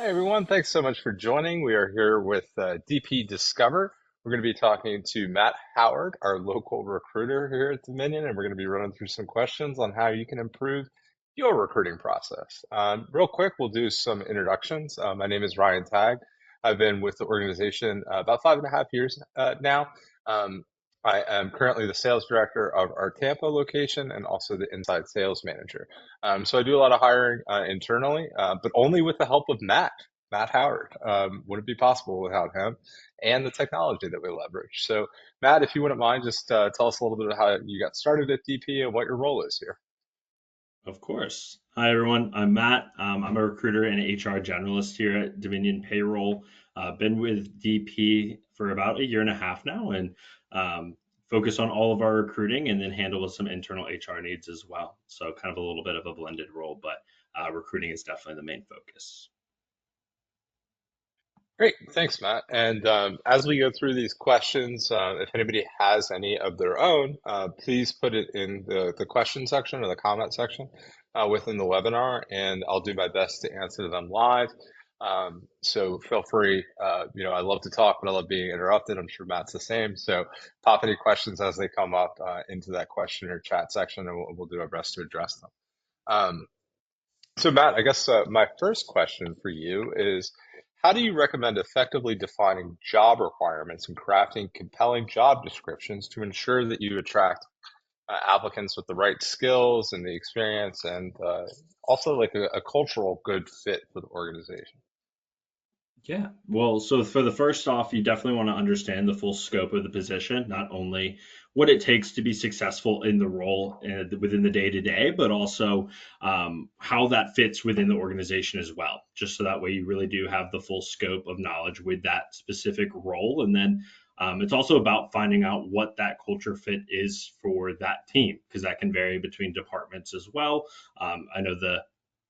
Hi, everyone. Thanks so much for joining. We are here with DP Discover. We're going to be talking to Matt Howard, our local recruiter here at Dominion, and we're going to be running through some questions on how you can improve your recruiting process. Real quick, we'll do some introductions. My name is Ryan Tagg. I've been with the organization about 5.5 years now. Um, I am currently the sales director of our Tampa location and also the inside sales manager. So I do a lot of hiring internally, but only with the help of Matt Howard. Wouldn't be possible without him and the technology that we leverage. So, Matt, if you wouldn't mind, just tell us a little bit of how you got started at DP and what your role is here. Of course. Hi, everyone. I'm Matt. I'm a recruiter and HR generalist here at Dominion Payroll. Been with DP for about a year and a half now and focus on all of our recruiting and then handle with some internal HR needs as well. So, kind of a little bit of a blended role, but recruiting is definitely the main focus. Great, thanks, Matt. And as we go through these questions, if anybody has any of their own, please put it in the question section or the comment section within the webinar, and I'll do my best to answer them live. So feel free. I love to talk, but I love being interrupted. I'm sure Matt's the same. So pop any questions as they come up into that question or chat section, and we'll do our best to address them. Um, so, Matt, I guess my first question for you is, how do you recommend effectively defining job requirements and crafting compelling job descriptions to ensure that you attract applicants with the right skills and the experience and also like a cultural good fit for the organization? Yeah. Well, so for the first off, you definitely want to understand the full scope of the position, not only what it takes to be successful in the role within the day to day, but also how that fits within the organization as well. Just so that way you really do have the full scope of knowledge with that specific role. And then it's also about finding out what that culture fit is for that team, because that can vary between departments as well. I know the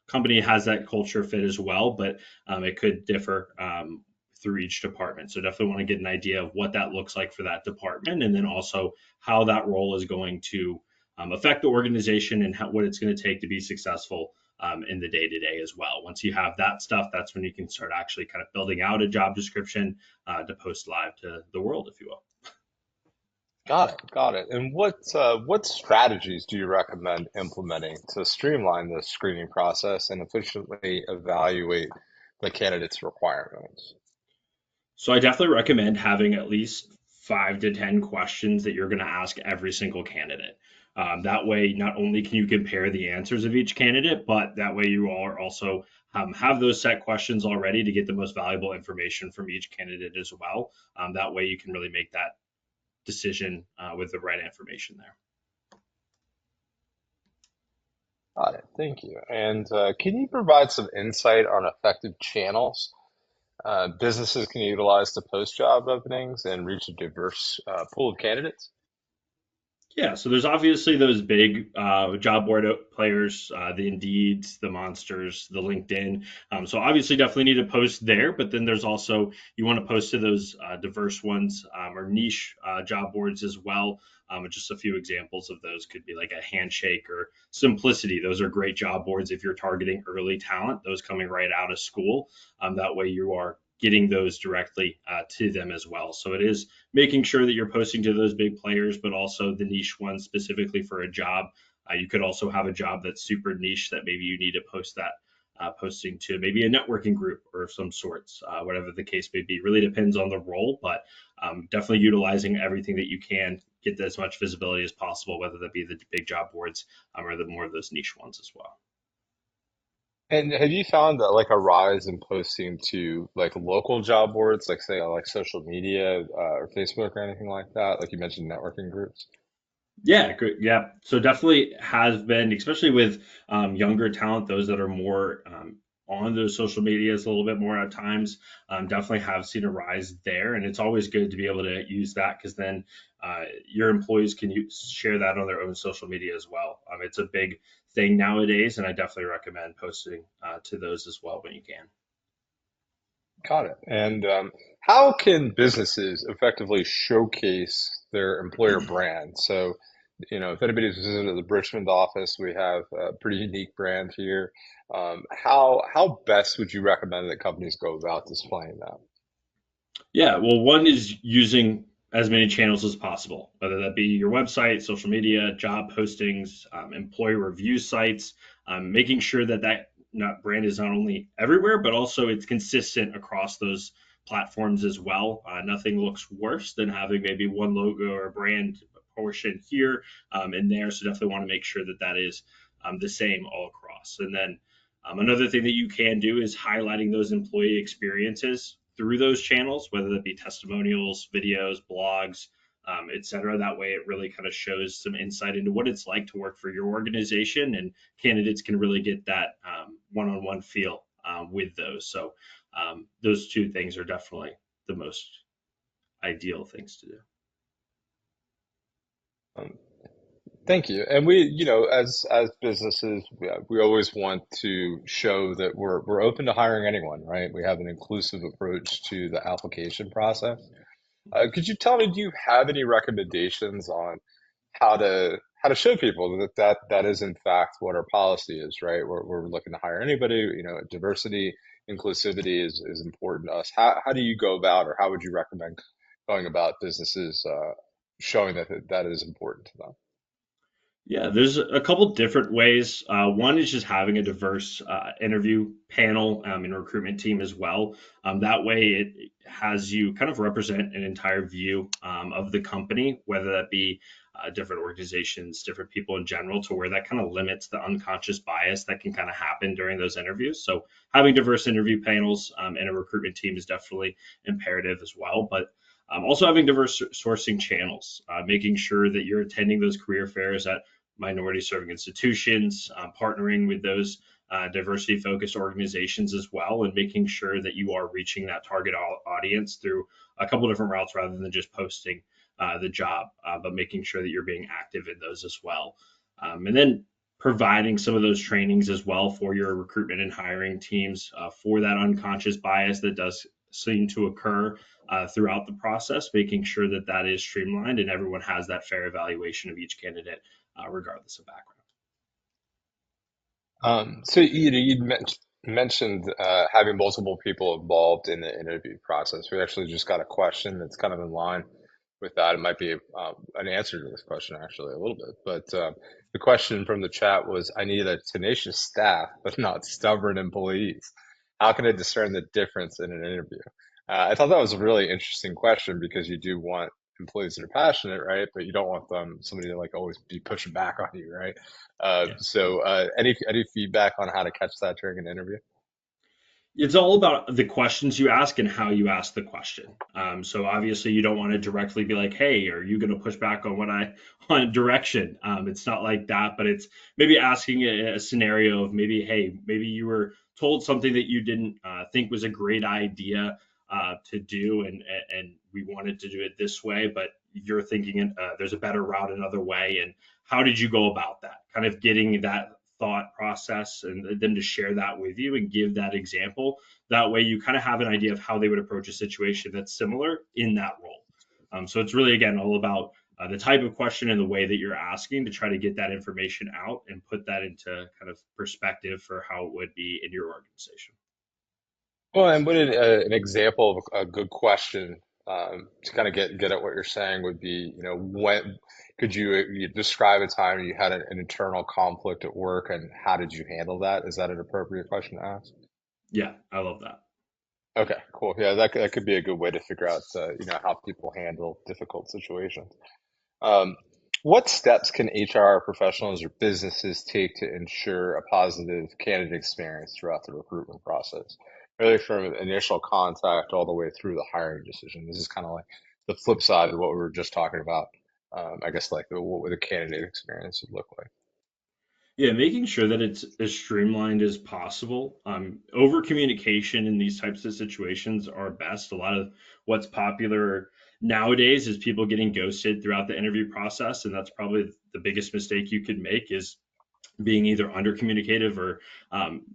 company has that culture fit as well, but it could differ through each department. So definitely want to get an idea of what that looks like for that department, and then also how that role is going to affect the organization and what it's going to take to be successful in the day to day as well. Once you have that stuff, that's when you can start actually kind of building out a job description to post live to the world, if you will. Got it, got it. And what strategies do you recommend implementing to streamline the screening process and efficiently evaluate the candidate's requirements? So I definitely recommend having at least 5 to 10 questions that you're going to ask every single candidate. That way, not only can you compare the answers of each candidate, but that way you are also have those set questions already to get the most valuable information from each candidate as well. That way, you can really make that decision with the right information there. Got it. Thank you. And can you provide some insight on effective channels businesses can utilize to post job openings and reach a diverse pool of candidates? Yeah, so there's obviously those big job board players, the Indeeds, the Monsters, the LinkedIn. So obviously, definitely need to post there. But then there's also you want to post to those diverse ones or niche job boards as well. Just a few examples of those could be like a Handshake or Simplicity. Those are great job boards if you're targeting early talent, those coming right out of school. That way, you are getting those directly to them as well. So it is making sure that you're posting to those big players, but also the niche ones specifically for a job. You could also have a job that's super niche that maybe you need to post that posting to maybe a networking group or of some sorts, whatever the case may be. Really depends on the role, but definitely utilizing everything that you can get as much visibility as possible, whether that be the big job boards or the more of those niche ones as well. And have you found that like a rise in posting to like local job boards, like say like social media or Facebook or anything like that? Like you mentioned networking groups. Yeah, good. Yeah. So definitely has been, especially with younger talent, those that are more on those social medias a little bit more at times, definitely have seen a rise there. And it's always good to be able to use that because then your employees can share that on their own social media as well. It's a big thing nowadays, and I definitely recommend posting to those as well when you can. Got it. And how can businesses effectively showcase their employer brand? So if anybody's visited the Richmond office, we have a pretty unique brand here. How best would you recommend that companies go about displaying that? Yeah, well, one is using as many channels as possible, whether that be your website, social media, job postings, employee review sites, making sure that not brand is not only everywhere, but also it's consistent across those platforms as well. Nothing looks worse than having maybe one logo or brand portion here and there. So definitely want to make sure that that is the same all across. And then another thing that you can do is highlighting those employee experiences through those channels, whether that be testimonials, videos, blogs, et cetera. That way, it really kind of shows some insight into what it's like to work for your organization, and candidates can really get that one-on-one feel with those. So those two things are definitely the most ideal things to do. Um, Thank you. And as businesses, we always want to show that we're open to hiring anyone, right? We have an inclusive approach to the application process. Could you tell me, do you have any recommendations on how to show people that is in fact what our policy is, right? We're looking to hire anybody, diversity, inclusivity is important to us. How do you go about, or how would you recommend going about businesses showing that is important to them? Yeah, there's a couple different ways. One is just having a diverse interview panel and recruitment team as well. That way, it has you kind of represent an entire view of the company, whether that be different organizations, different people in general, to where that kind of limits the unconscious bias that can kind of happen during those interviews. So, having diverse interview panels and a recruitment team is definitely imperative as well. But also having diverse sourcing channels, making sure that you're attending those career fairs at minority serving institutions, partnering with those diversity focused organizations as well, and making sure that you are reaching that target audience through a couple different routes rather than just posting the job, but making sure that you're being active in those as well. And then providing some of those trainings as well for your recruitment and hiring teams for that unconscious bias that does seem to occur throughout the process, making sure that that is streamlined and everyone has that fair evaluation of each candidate regardless of background. So mentioned having multiple people involved in the interview process. We actually just got a question that's kind of in line with that. It might be an answer to this question actually a little bit, but the question from the chat was, I need a tenacious staff, but not stubborn employees. How can I discern the difference in an interview? I thought that was a really interesting question because you do want employees that are passionate, right? But you don't want somebody to like always be pushing back on you, right? Yeah. Any feedback on how to catch that during an interview? It's all about the questions you ask and how you ask the question. So obviously you don't want to directly be like, "Hey, are you going to push back on what I on direction?" It's not like that, but it's maybe asking a scenario of maybe, "Hey, maybe you were told something that you didn't think was a great idea to do, and we wanted to do it this way, but you're thinking there's a better route another way, and how did you go about that?" Kind of getting that thought process and them to share that with you and give that example. That way, you kind of have an idea of how they would approach a situation that's similar in that role. So it's really, again, all about the type of question and the way that you're asking to try to get that information out and put that into kind of perspective for how it would be in your organization. Well, and an example of a good question to kind of get at what you're saying would be, when could you describe a time you had an internal conflict at work, and how did you handle that? Is that an appropriate question to ask? Yeah, I love that. Okay, cool. Yeah, that could be a good way to figure out, how people handle difficult situations. Um, what steps can HR professionals or businesses take to ensure a positive candidate experience throughout the recruitment process? Really from initial contact all the way through the hiring decision. This is kind of like the flip side of what we were just talking about. I guess like what would a candidate experience would look like. Yeah, making sure that it's as streamlined as possible. Over communication in these types of situations are best. A lot of what's popular nowadays is people getting ghosted throughout the interview process, and that's probably the biggest mistake you could make is being either under communicative or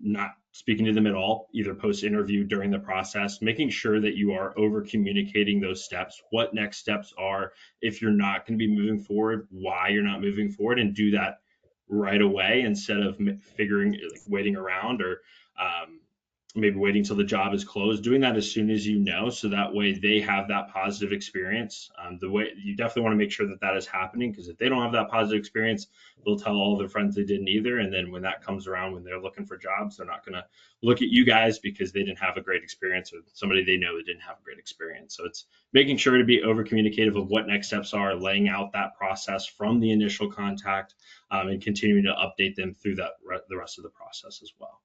not speaking to them at all, either post interview during the process, making sure that you are over communicating those steps, what next steps are, if you're not going to be moving forward, why you're not moving forward, and do that right away instead of figuring like waiting around or um, maybe waiting till the job is closed, doing that as soon as you know, so that way they have that positive experience. The way you definitely want to make sure that that is happening, because if they don't have that positive experience, they'll tell all their friends they didn't either. And then when that comes around, when they're looking for jobs, they're not going to look at you guys because they didn't have a great experience or somebody they know that didn't have a great experience. So it's making sure to be over communicative of what next steps are, laying out that process from the initial contact, and continuing to update them through that the rest of the process as well.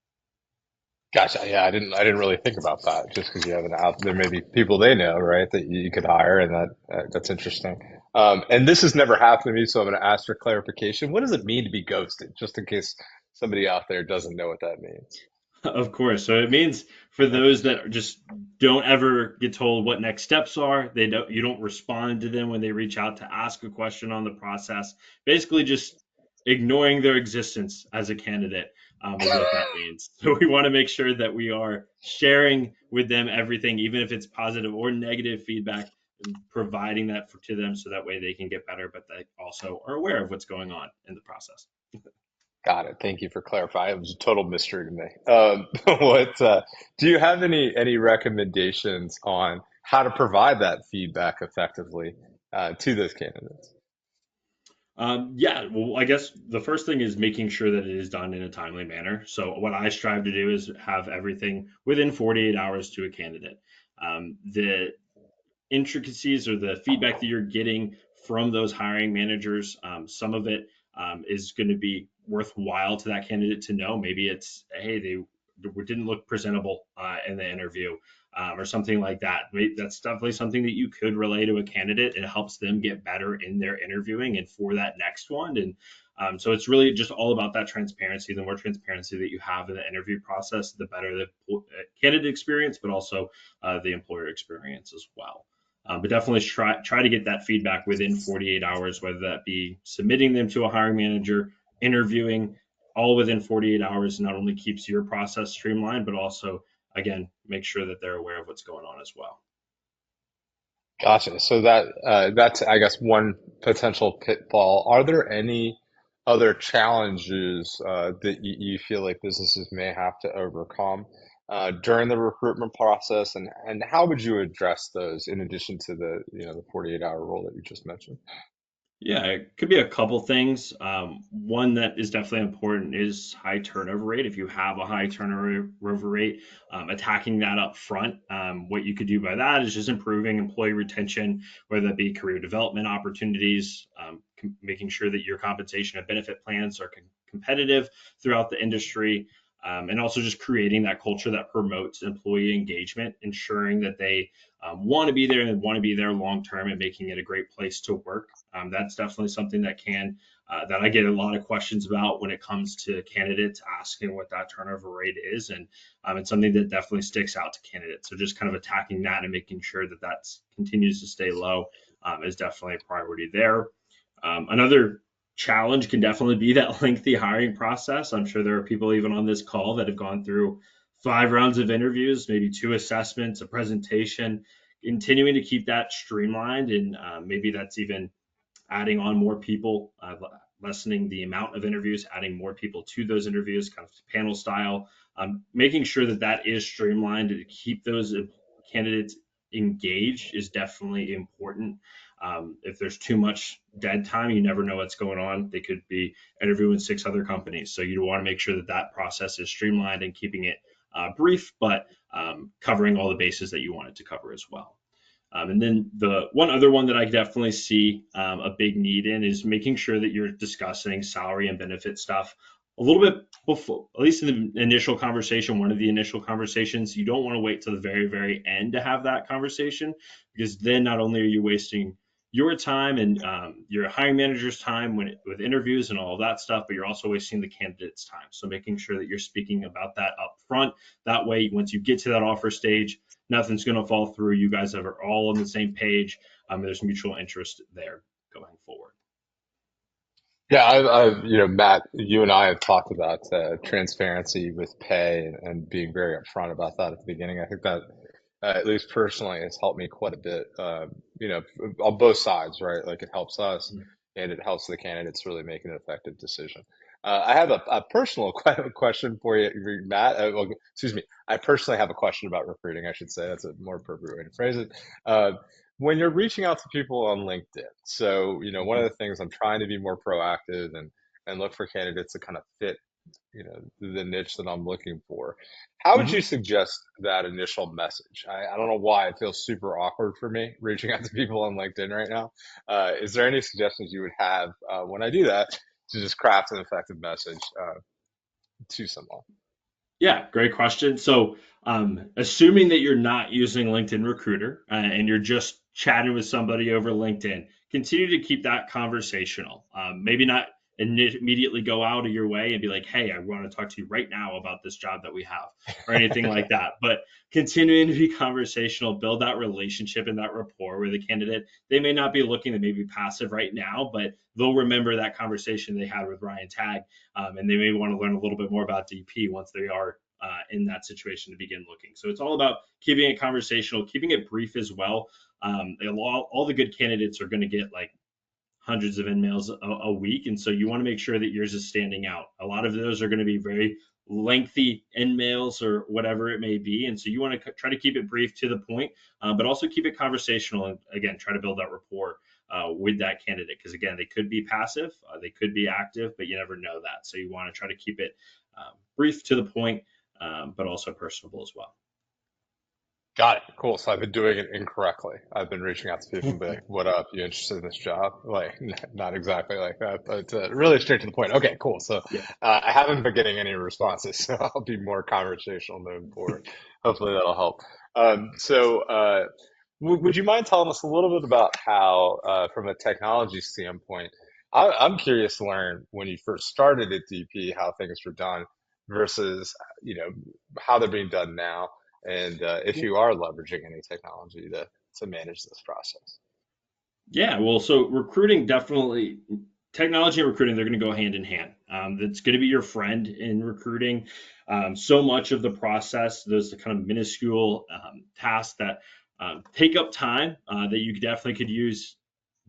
Gotcha. Yeah, I didn't really think about that. Just because you have an out, there may be people they know, right, that you could hire, and that's interesting. And this has never happened to me, so I'm going to ask for clarification. What does it mean to be ghosted? Just in case somebody out there doesn't know what that means. Of course. So it means for those that just don't ever get told what next steps are, you don't respond to them when they reach out to ask a question on the process. Basically, just ignoring their existence as a candidate is what that means. So we want to make sure that we are sharing with them everything, even if it's positive or negative feedback, and providing that to them so that way they can get better, but they also are aware of what's going on in the process. Got it. Thank you for clarifying. It was a total mystery to me. What do you have any recommendations on how to provide that feedback effectively to those candidates? Yeah, well, I guess the first thing is making sure that it is done in a timely manner. So, what I strive to do is have everything within 48 hours to a candidate. The intricacies or the feedback that you're getting from those hiring managers, some of it is going to be worthwhile to that candidate to know. Maybe it's, hey, they didn't look presentable in the interview, or something like that. That's definitely something that you could relay to a candidate. It helps them get better in their interviewing and for that next one. And so it's really just all about that transparency. The more transparency that you have in the interview process, the better the candidate experience, but also the employer experience as well. But definitely try to get that feedback within 48 hours, whether that be submitting them to a hiring manager, interviewing, all within 48 hours. Not only keeps your process streamlined, but also, again, make sure that they're aware of what's going on as well. Gotcha. So that's, I guess, one potential pitfall. Are there any other challenges that you feel like businesses may have to overcome during the recruitment process, and how would you address those in addition to the 48-hour rule that you just mentioned? Yeah, it could be a couple things. One that is definitely important is high turnover rate. If you have a high turnover rate, attacking that up front, what you could do by that is just improving employee retention, whether that be career development opportunities, making sure that your compensation and benefit plans are competitive throughout the industry, and also just creating that culture that promotes employee engagement, ensuring that they want to be there and want to be there long term, and making it a great place to work. That's definitely something that I get a lot of questions about when it comes to candidates asking what that turnover rate is, and it's something that definitely sticks out to candidates. So just kind of attacking that and making sure that that continues to stay low is definitely a priority there. Another challenge can definitely be that lengthy hiring process. I'm sure there are people even on this call that have gone through 5 rounds of interviews, maybe 2 assessments, a presentation, continuing to keep that streamlined. And maybe that's even adding on more people, lessening the amount of interviews, adding more people to those interviews, kind of panel style, making sure that that is streamlined to keep those candidates engaged is definitely important. If there's too much dead time, you never know what's going on. They could be interviewing 6 other companies. So you want to make sure that that process is streamlined and keeping it brief, but covering all the bases that you want it to cover as well. And then the one other one that I definitely see a big need in is making sure that you're discussing salary and benefit stuff a little bit before, at least in the initial conversation, one of the initial conversations. You don't want to wait till the very, very end to have that conversation, because then not only are you wasting your time and your hiring manager's time with interviews and all of that stuff, but you're also wasting the candidate's time. So making sure that you're speaking about that up front. That way, once you get to that offer stage, nothing's going to fall through. You guys are all on the same page. There's mutual interest there going forward. Yeah, Matt, you and I have talked about transparency with pay and being very upfront about that at the beginning. I think that, at least personally, has helped me quite a bit, you know, on both sides, right? Like it helps us and it helps the candidates really make an effective decision. I have a personal question for you, Matt. Well, excuse me. I personally have a question about recruiting, I should say. That's a more appropriate way to phrase it. Uh, when you're reaching out to people on LinkedIn, so one of Mhm. the things I'm trying to be more proactive and look for candidates that kind of fit, the niche that I'm looking for. How would you Mhm. suggest that initial message? I don't know why it feels super awkward for me reaching out to people on LinkedIn right now. Is there any suggestions you would have when I do that to just craft an effective message to someone? Yeah, great question. So, assuming that you're not using LinkedIn Recruiter and you're just chatting with somebody over LinkedIn, continue to keep that conversational. Maybe not immediately go out of your way and be like, "Hey, I want to talk to you right now about this job that we have," or anything Okay. like that. But continuing to be conversational, build that relationship and that rapport with the candidate. They may not be looking, they may be passive right now, but they'll remember that conversation they had with Ryan Tag, and they may want to learn a little bit more about DP once they are in that situation to begin looking. So it's all about keeping it conversational, keeping it brief as well. All the good candidates are going to get like hundreds of emails a week, and so you want to make sure that yours is standing out. A lot of those are going to be very lengthy emails or whatever it may be, and so you want to try to keep it brief to the point, but also keep it conversational, and again try to build that rapport with that candidate, because again they could be passive, they could be active, but you never know that. So you want to try to keep it brief to the point, but also personable as well. Got it. Cool. So I've been doing it incorrectly. I've been reaching out to people and be like, "What up? You interested in this job?" Like, not exactly like that, but really straight to the point. Okay, cool. So Yeah. I haven't been getting any responses, so I'll be more conversational moving forward. Hopefully that'll help. Would you mind telling us a little bit about how, from a technology standpoint, I'm curious to learn when you first started at DP, how things were done versus, how they're being done now and if you are leveraging any technology to manage this process. Yeah, well, so recruiting definitely, technology and recruiting, they're going to go hand in hand. That's going to be your friend in recruiting. So much of the process, those kind of minuscule tasks that take up time that you definitely could use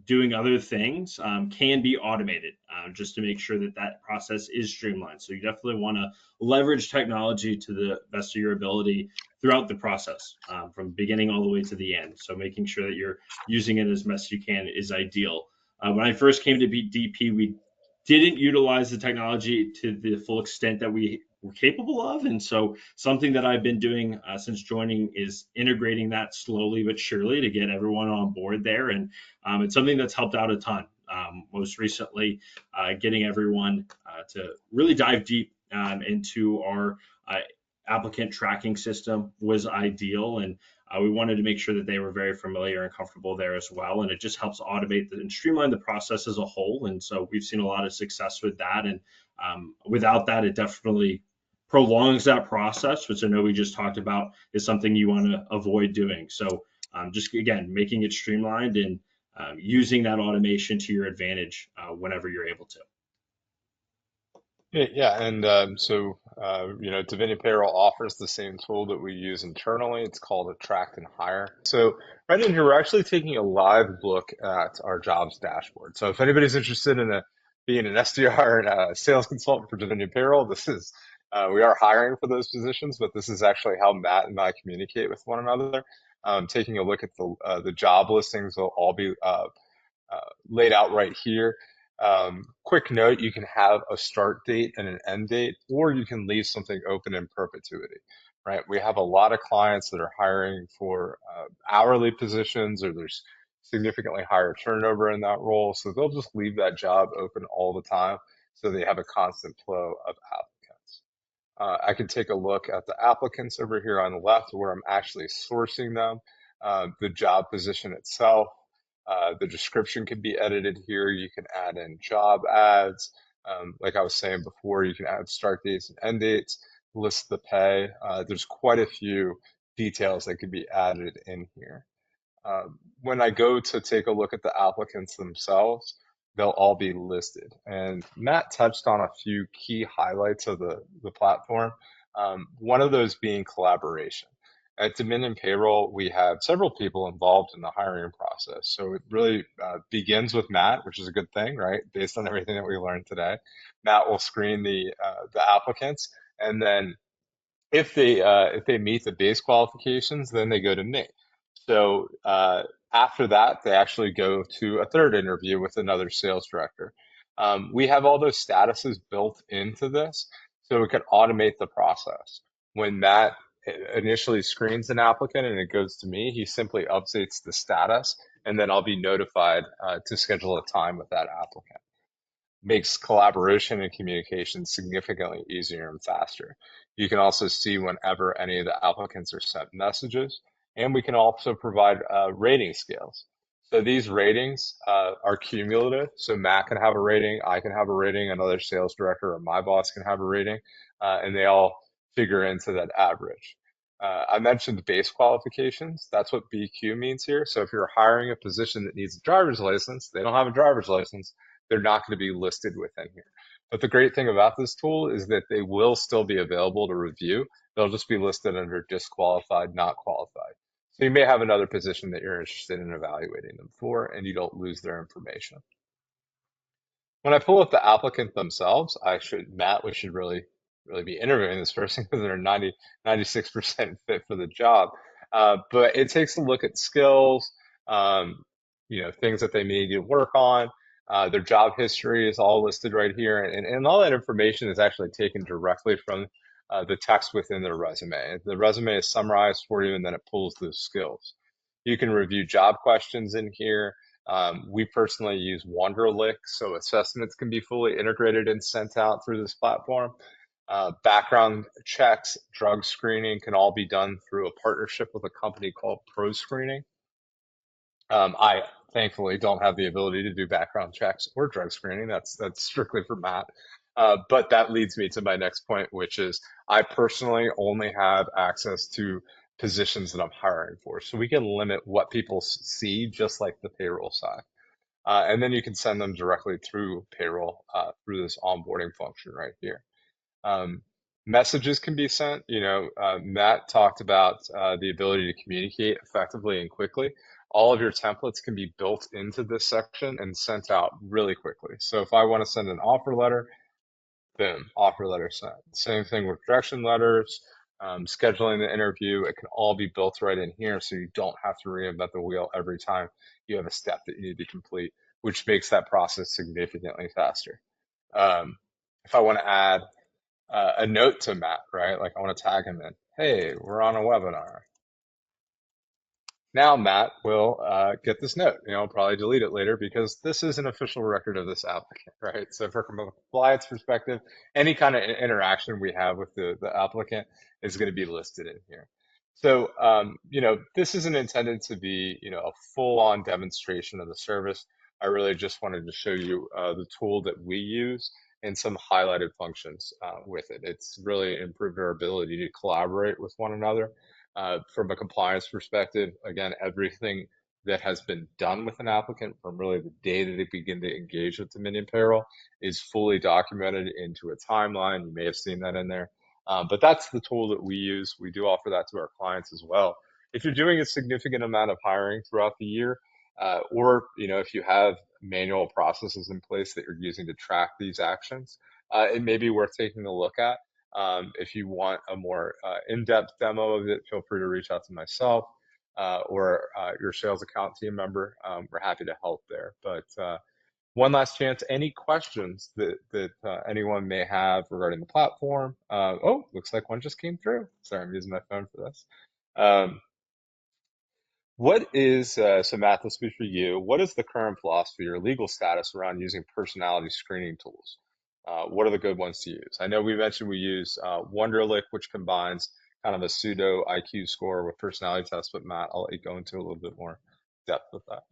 doing other things, can be automated, just to make sure that that process is streamlined. So you definitely want to leverage technology to the best of your ability throughout the process, from beginning all the way to the end. So making sure that you're using it as best you can is ideal. When I first came to DP, we didn't utilize the technology to the full extent that we were capable of. And so something that I've been doing since joining is integrating that slowly but surely to get everyone on board there. And it's something that's helped out a ton. Most recently, getting everyone to really dive deep into our applicant tracking system was ideal. And we wanted to make sure that they were very familiar and comfortable there as well. And it just helps automate and streamline the process as a whole. And so we've seen a lot of success with that. And without that, it definitely prolongs that process, which I know we just talked about is something you want to avoid doing. So just again, making it streamlined and using that automation to your advantage whenever you're able to. Yeah, and Divinia Payroll offers the same tool that we use internally. It's called Attract and Hire. So right in here, we're actually taking a live look at our jobs dashboard. So if anybody's interested in being an SDR and a sales consultant for Divinia Payroll, we are hiring for those positions, but this is actually how Matt and I communicate with one another. Taking a look at the job listings will all be laid out right here. Quick note, you can have a start date and an end date, or you can leave something open in perpetuity, right? We have a lot of clients that are hiring for hourly positions, or there's significantly higher turnover in that role. So they'll just leave that job open all the time so they have a constant flow of applicants. I can take a look at the applicants over here on the left where I'm actually sourcing them, the job position itself. The description can be edited here. You can add in job ads. Like I was saying before, you can add start dates and end dates, list the pay. There's quite a few details that could be added in here. When I go to take a look at the applicants themselves, they'll all be listed. And Matt touched on a few key highlights of the platform. One of those being collaboration. At Dominion Payroll, we have several people involved in the hiring process. So it really begins with Matt, which is a good thing, right? Based on everything that we learned today, Matt will screen the applicants, and then if they meet the base qualifications, then they go to me. So after that, they actually go to a third interview with another sales director. We have all those statuses built into this, so we can automate the process. When Matt initially screens an applicant and it goes to me, he simply updates the status, and then I'll be notified to schedule a time with that applicant. Makes collaboration and communication significantly easier and faster. You can also see whenever any of the applicants are sent messages, and we can also provide rating scales. So these ratings are cumulative. So Matt can have a rating, I can have a rating, another sales director or my boss can have a rating, and they all figure into that average. I mentioned base qualifications. That's what BQ means here. So if you're hiring a position that needs a driver's license, they don't have a driver's license, they're not going to be listed within here. But the great thing about this tool is that they will still be available to review. They'll just be listed under disqualified, not qualified. So you may have another position that you're interested in evaluating them for, and you don't lose their information. When I pull up the applicant themselves, Matt, we should really be interviewing this person because they're 96% fit for the job. But it takes a look at skills, things that they may need to work on. Their job history is all listed right here. And all that information is actually taken directly from the text within their resume. The resume is summarized for you, and then it pulls those skills. You can review job questions in here. We personally use Wonderlic, so assessments can be fully integrated and sent out through this platform. Background checks, drug screening can all be done through a partnership with a company called Pro Screening. I thankfully don't have the ability to do background checks or drug screening. That's strictly for Matt. But that leads me to my next point, which is I personally only have access to positions that I'm hiring for. So we can limit what people see, just like the payroll side. And then you can send them directly through payroll through this onboarding function right here. Um, Messages can be sent. Matt talked about the ability to communicate effectively and quickly. All of your templates can be built into this section and sent out really quickly. So if I want to send an offer letter, boom, offer letter sent. Same thing with direction letters, scheduling the interview. It can all be built right in here, so you don't have to reinvent the wheel every time you have a step that you need to complete, which makes that process significantly faster. If I want to add a note to Matt, right? Like I want to tag him in. Hey, we're on a webinar. Now Matt will get this note. I'll probably delete it later because this is an official record of this applicant, right? So from a compliance perspective, any kind of interaction we have with the applicant is going to be listed in here. So, this isn't intended to be, a full-on demonstration of the service. I really just wanted to show you the tool that we use and some highlighted functions with it. It's really improved our ability to collaborate with one another. From a compliance perspective, again, everything that has been done with an applicant from really the day that they begin to engage with Dominion Payroll is fully documented into a timeline. You may have seen that in there. But that's the tool that we use. We do offer that to our clients as well. If you're doing a significant amount of hiring throughout the year, or if you have manual processes in place that you're using to track these actions, it may be worth taking a look at. If you want a more in-depth demo of it, feel free to reach out to myself or your sales account team member. We're happy to help there. But one last chance, any questions that anyone may have regarding the platform? Oh, looks like one just came through. Sorry, I'm using my phone for this. So Matt, this will be for you. What is the current philosophy or legal status around using personality screening tools? What are the good ones to use? I know we mentioned we use Wonderlic, which combines kind of a pseudo IQ score with personality tests, but Matt, I'll let you go into a little bit more depth with that.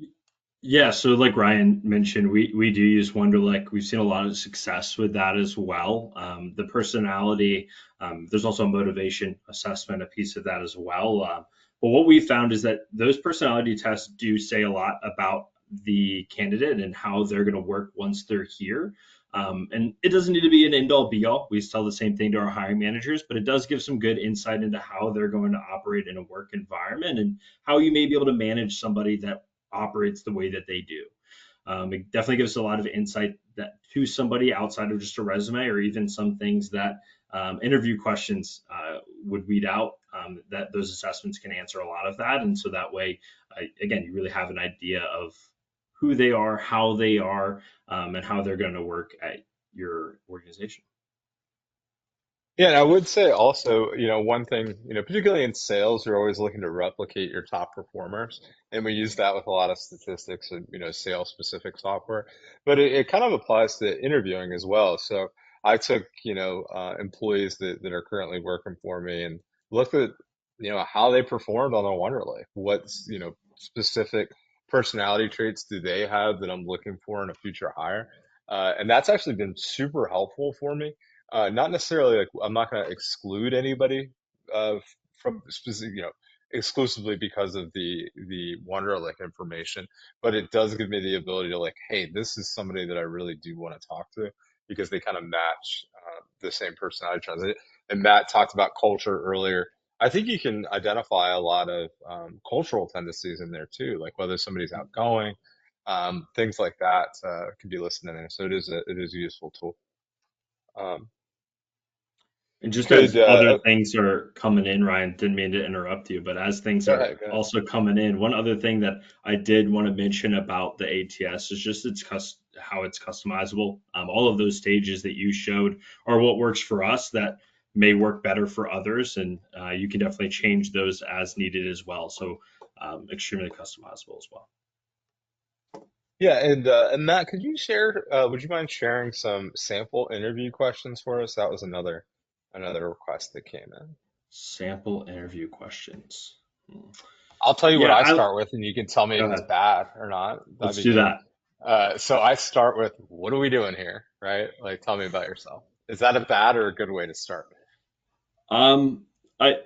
Yeah, so like Ryan mentioned, we do use Wonderlic. We've seen a lot of success with that as well. The personality, there's also a motivation assessment, a piece of that as well. But what we found is that those personality tests do say a lot about the candidate and how they're going to work once they're here. And it doesn't need to be an end all be all. We tell the same thing to our hiring managers, but it does give some good insight into how they're going to operate in a work environment and how you may be able to manage somebody that operates the way that they do. It definitely gives a lot of insight that to somebody outside of just a resume or even some things that interview questions would weed out. That those assessments can answer a lot of that, and so that way, again, you really have an idea of who they are, how they are, and how they're going to work at your organization. Yeah, and I would say also, one thing, particularly in sales, you're always looking to replicate your top performers. And we use that with a lot of statistics and, sales specific software. But it kind of applies to interviewing as well. So I took, employees that are currently working for me and looked at, how they performed on a Wonderlic. What's, specific personality traits do they have that I'm looking for in a future hire? And that's actually been super helpful for me, not necessarily like I'm not going to exclude anybody from specific, exclusively because of the Wonderlic information, but it does give me the ability to like, hey, this is somebody that I really do want to talk to because they kind of match the same personality traits. And Matt talked about culture earlier. I think you can identify a lot of cultural tendencies in there too, like whether somebody's outgoing, things like that can be listed in there. So it is a useful tool. Um, And just could as other things are coming in, Ryan, didn't mean to interrupt you, but as things Go are ahead, go ahead. also coming in, one other thing that I did want to mention about the ATS is just how it's customizable. All of those stages that you showed are what works for us that may work better for others, and you can definitely change those as needed as well. So extremely customizable as well. Yeah, and Matt, could you share? Would you mind sharing some sample interview questions for us? That was another request that came in. Sample interview questions. Hmm. I'll tell you what Yeah, I I start with, and you can tell me go if it's ahead. bad or not. That'd Let's be do good. that. So I start with, what are we doing here, right? Like, tell me about yourself. Is that a bad or a good way to start? Um, I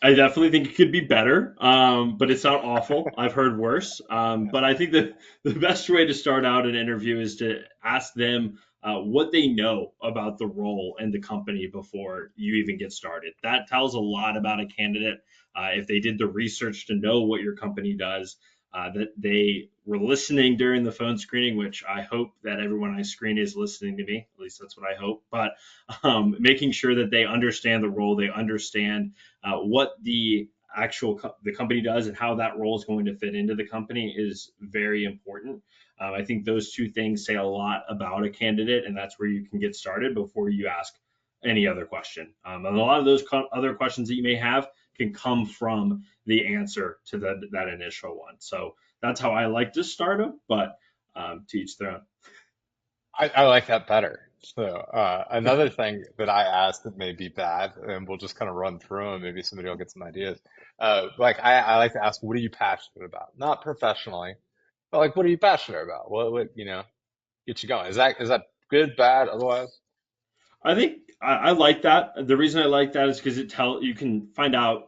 I definitely think it could be better, but it's not awful. I've heard worse. But I think that the best way to start out an interview is to ask them what they know about the role and the company before you even get started. That tells a lot about a candidate. If they did the research to know what your company does, that they were listening during the phone screening, which I hope that everyone I screen is listening to me. At least that's what I hope. But making sure that they understand the role, they understand what the company does and how that role is going to fit into the company is very important. I think those two things say a lot about a candidate, and that's where you can get started before you ask any other question. And a lot of those other questions that you may have can come from the answer to that initial one. So that's how I like to start them, but to each their own. I like that better. So another thing that I asked that may be bad, and we'll just kind of run through them. Maybe somebody will get some ideas. Like I like to ask, what are you passionate about? Not professionally, but like, what are you passionate about? What get you going? Is that good, bad, otherwise? I think I like that. The reason I like that is because you can find out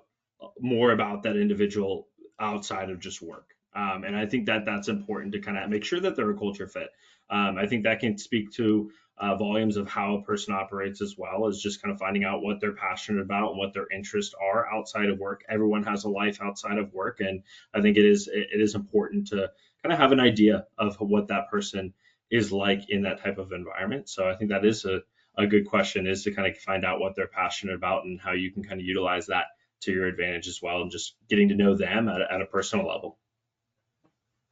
more about that individual outside of just work. And I think that that's important to kind of make sure that they're a culture fit. I think that can speak to volumes of how a person operates as well as just kind of finding out what they're passionate about and what their interests are outside of work. Everyone has a life outside of work, and I think it is important to kind of have an idea of what that person is like in that type of environment. So I think that is a good question is to kind of find out what they're passionate about and how you can kind of utilize that to your advantage as well, and just getting to know them at a personal level.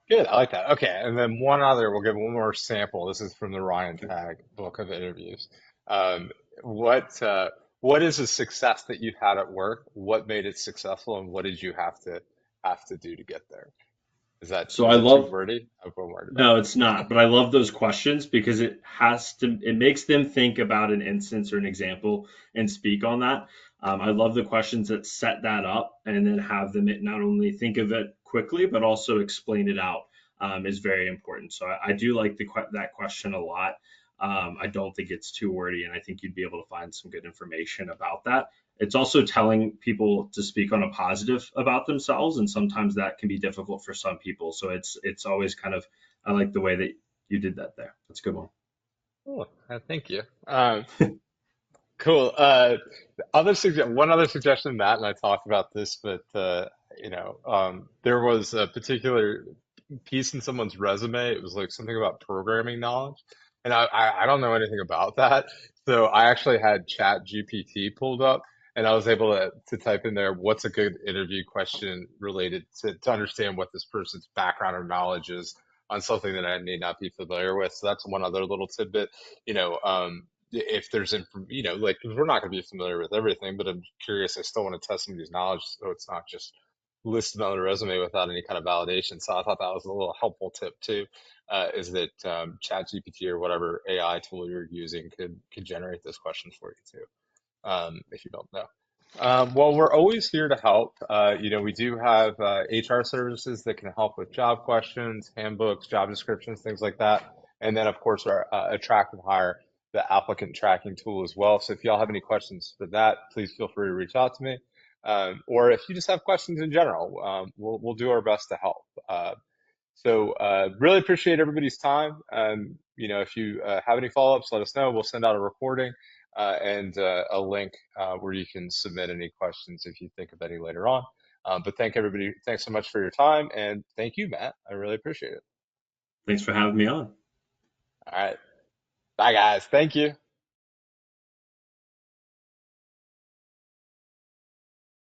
Good, I like that. Okay, and then one other, we'll give one more sample. This is from the Ryan Tag book of interviews. Um, what uh, what is a success that you've had at work? What made it successful, and what did you have to do to get there? Is that So is I it too love wordy? I have one word about No, it's not, but I love those questions because it makes them think about an instance or an example and speak on that. I love the questions that set that up and then have them not only think of it quickly but also explain it out is very important. So I do like that question a lot. I don't think it's too wordy, and I think you'd be able to find some good information about that. It's also telling people to speak on a positive about themselves, and sometimes that can be difficult for some people. So it's always kind of, I like the way that you did that there. That's a good one. Oh, thank you. Cool. One other suggestion, Matt and I talked about this, but there was a particular piece in someone's resume. It was like something about programming knowledge, and I don't know anything about that. So I actually had Chat GPT pulled up, and I was able to type in there what's a good interview question related to understand what this person's background or knowledge is on something that I may not be familiar with. So that's one other little tidbit. You know, if there's like 'cause we're not going to be familiar with everything, but I'm curious. I still want to test somebody's knowledge, so it's not just listed on the resume without any kind of validation. So I thought that was a little helpful tip too, is that ChatGPT or whatever AI tool you're using could generate those questions for you too, if you don't know. Well, we're always here to help. We do have HR services that can help with job questions, handbooks, job descriptions, things like that. And then, of course, our Attract and Hire, the applicant tracking tool as well. So if y'all have any questions for that, please feel free to reach out to me. Or if you just have questions in general, we'll do our best to help. Really appreciate everybody's time. If you have any follow-ups, let us know. We'll send out a recording and a link where you can submit any questions if you think of any later on. But thank everybody. Thanks so much for your time, and thank you, Matt. I really appreciate it. Thanks for having me on. All right. Bye, guys. Thank you.